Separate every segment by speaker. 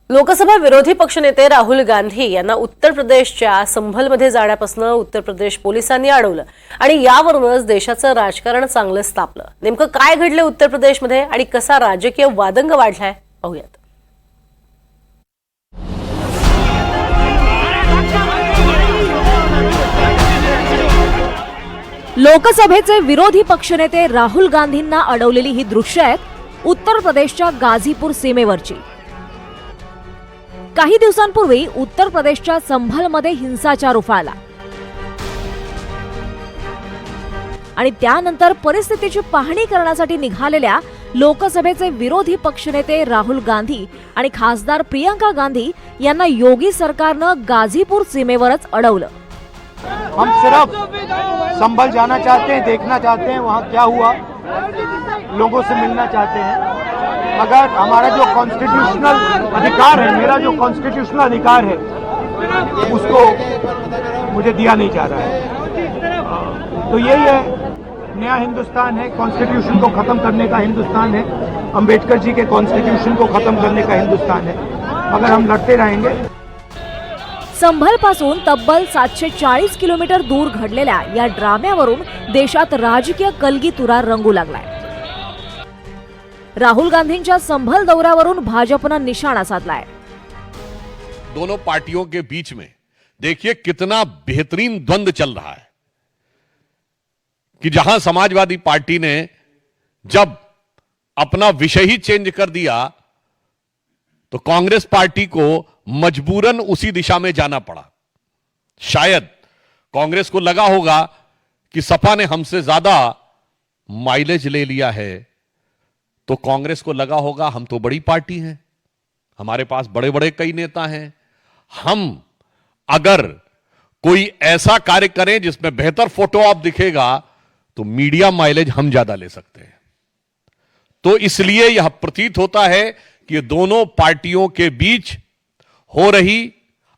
Speaker 1: लोकसभा विरोधी पक्षनेते राहुल गांधी यांना उत्तर प्रदेशच्या संभलमध्ये जाण्यापासून उत्तर प्रदेश पोलिसांनी अडवलं आणि यावरूनच देशाचं राजकारण चांगलंच तापलं। नेमकं काय घडलं उत्तर प्रदेशमध्ये आणि कसा राजकीय वादंग वाढलाय पाहूयात।
Speaker 2: लोकसभेचे विरोधी पक्षनेते राहुल गांधींना अडवलेली ही दृश्य आहेत उत्तर प्रदेशच्या गाझीपूर सीमेवरची। काही दिवसांपूर्वी उत्तर प्रदेशच्या संभलमध्ये हिंसाचार उफाळला आणि त्यानंतर परिस्थितीची पाहणी करण्यासाठी निघालेल्या लोकसभेचे विरोधी पक्षनेते राहुल गांधी आणि खासदार प्रियंका गांधी यांना योगी सरकारनं गाझीपूर सीमेवरच अडवलं।
Speaker 3: हम सिर्फ संभल जाना चाहते हैं, देखना चाहते हैं वहाँ क्या हुआ, लोगों से मिलना चाहते हैं, मगर हमारा जो कॉन्स्टिट्यूशनल अधिकार है, मेरा जो कॉन्स्टिट्यूशनल अधिकार है उसको मुझे दिया नहीं जा रहा है। तो यही है, नया हिंदुस्तान है, कॉन्स्टिट्यूशन को खत्म करने का हिंदुस्तान है, अंबेडकर जी के कॉन्स्टिट्यूशन को खत्म करने का हिंदुस्तान है, मगर हम लड़ते रहेंगे।
Speaker 2: संभल पासून तब्बल 740 किलोमीटर दूर घडलेल्या या ड्राम्यावरून देशात राजकीय कलगीतुरा रंगू लागलाय। राहुल गांधींच्या संभल दौऱ्यावरून भाजपनं निशाणा साधलाय।
Speaker 4: दोनों पार्टियों के बीच में देखिए कितना बेहतरीन द्वंद्व चल रहा है कि जहां समाजवादी पार्टी ने जब अपना विषय ही चेंज कर दिया तो कांग्रेस पार्टी को मजबूरन उसी दिशा में जाना पड़ा। शायद कांग्रेस को लगा होगा कि सपा ने हमसे ज्यादा माइलेज ले लिया है, तो कांग्रेस को लगा होगा हम तो बड़ी पार्टी हैं, हमारे पास बड़े बड़े कई नेता हैं, हम अगर कोई ऐसा कार्य करें जिसमें बेहतर फोटो ऑप दिखेगा तो मीडिया माइलेज हम ज्यादा ले सकते हैं। तो इसलिए यह प्रतीत होता है कि दोनों पार्टियों के बीच हो रही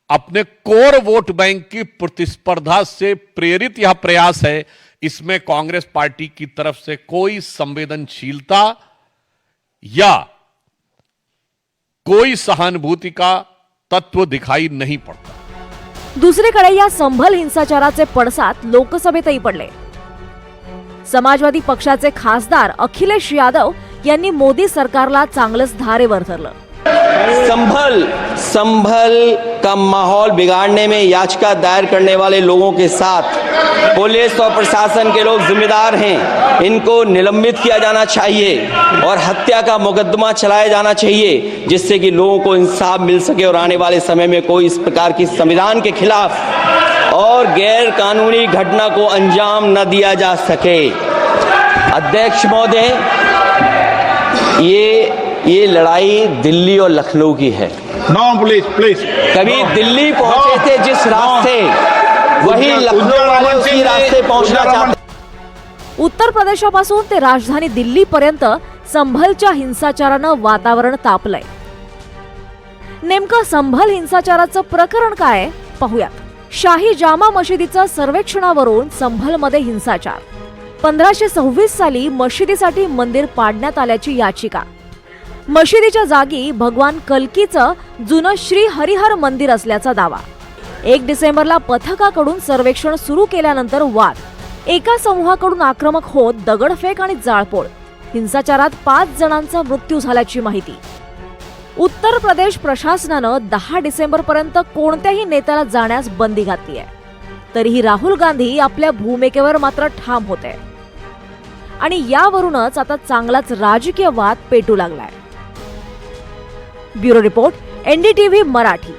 Speaker 4: अपने कोर वोट बैंक की प्रतिस्पर्धा से प्रेरित यह प्रयास है। इसमें कांग्रेस पार्टी की तरफ से कोई संवेदनशीलता या कोई सहानुभूति का तत्व दिखाई नहीं पड़ता।
Speaker 2: दुसरीकडे या संभल हिंसाचाराचे पडसाद लोकसभेतही पडले। समाजवादी पक्षाचे खासदार अखिलेश यादव यांनी मोदी सरकारला चांगलंच धारेवर धरलं।
Speaker 5: संभल का माहौल बिगाड़ने में याचिका दायर करने वाले लोगों के साथ पुलिस और प्रशासन के लोग जिम्मेदार हैं। इनको निलंबित किया जाना चाहिए और हत्या का मुकदमा चलाया जाना चाहिए, जिससे कि लोगों को इंसाफ मिल सके और आने वाले समय में कोई इस प्रकार की संविधान के खिलाफ और गैर कानूनी घटना को अंजाम न दिया जा सके। अध्यक्ष महोदय, ये लड़ाई दिल्ली और लखनऊ की है।
Speaker 3: नो प्लीज
Speaker 5: कभी दिल्ली पहुंचे थे जिस रास्ते, वही लखनऊ वाले उसी रास्ते पहुंचना चाहते।
Speaker 2: उत्तर प्रदेशापासून ते राजधानी दिल्लीपर्यंत संभलच्या हिंसाचारानं वातावरण तापलंय। नेमकं संभल हिंसाचाराचं प्रकरण काय पाहूयात। शाही जामा मशिदीचं सर्वेक्षणावरून संभलमध्ये हिंसाचार। 1526 साली मशिदीसाठी मंदिर पाडण्यात आल्याची याचिका। मशिदीच्या जागी भगवान कल्कीचं जुनं श्री हरिहर मंदिर असल्याचा दावा। 1 डिसेंबरला पथकाकडून सर्वेक्षण सुरू केल्यानंतर वाद। एका समूहाकडून आक्रमक होत दगडफेक आणि जाळपोळ। हिंसाचारात 5 जणांचा मृत्यू झाल्याची माहिती। उत्तर प्रदेश प्रशासनानं 10 डिसेंबरपर्यंत कोणत्याही नेत्याला जाण्यास बंदी घातली आहे। तरीही राहुल गांधी आपल्या भूमिकेवर मात्र ठाम होते आणि यावरूनच आता चांगलाच राजकीय वाद पेटू लागलाय। Bureau report, NDTV Marathi.